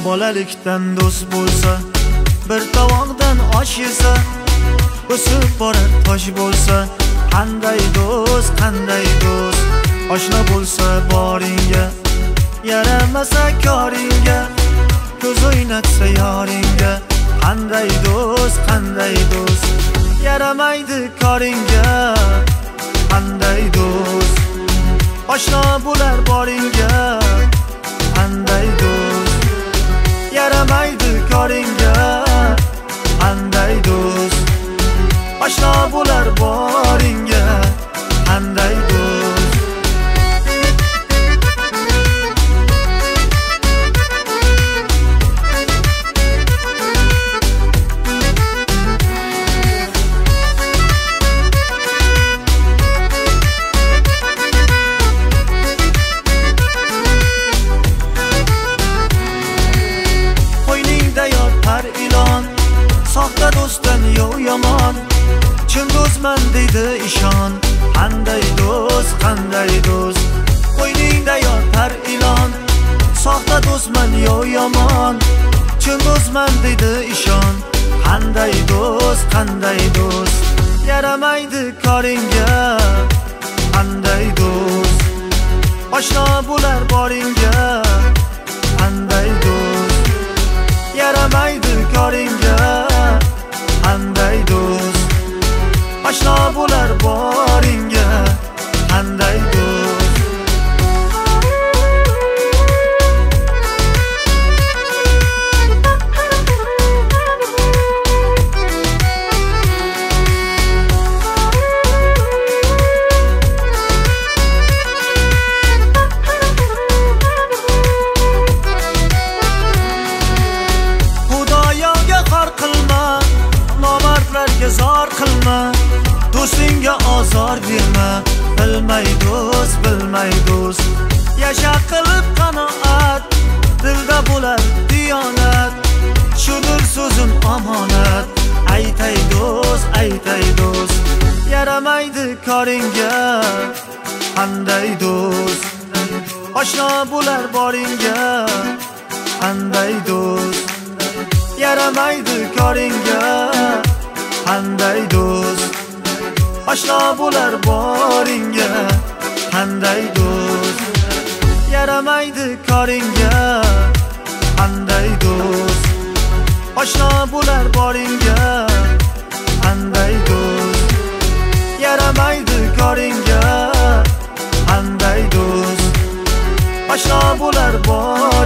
Bolalikdan do'st bo'lsa, bir tovoqdan osh yesa, o'sib borar tosh bo'lsa, qanday do'st, qanday do'st. Oshna bo'lsa boringga, yaramasa koringga, ko'z o'ynatsa yoringga, qanday do'st, qanday do'st. Yaramaydi koringga, qanday do'st. Oshna bo'lar boringga, qanday do'st. Yaramaydi koringga, qanday do'st. Oshna bo'lar boringga, qanday do'st. Soxta do'stdan yov yomon, chin do'stman deydi ishon. Qanday do'st, qanday do'st. Qo'yningda yotar ilon. Soxta do'stman yov yomon, chin do'stman deydi ishon. Qanday do'st, qanday do'st. Yaramaydi koringga, qanday do'st. Oshna bo'lar boringga, qanday do'st. Yaramaydi koringga, qanday do'st. Oshna bo'lar boringga, qanday do'st. Zor qilma, do'stingga ozor berma. Bilmay do'st, bilmay do'st. Yasha qilib qanoat, dilda bo'lar diyonat. Shudir so'zim omonat. Aytay do'st, aytay do'st. Yaramaydi koringga, qanday do'st. Oshna bo'lar boringga, qanday do'st. Yaramaydi koringga, qanday do'st. Oshna bo'lar boringga, qanday do'st. Yaramaydi koringga, qanday do'st. Oshna bo'lar boringga, qanday do'st. Yaramaydi koringga, qanday do'st. Oshna bo'lar boringga.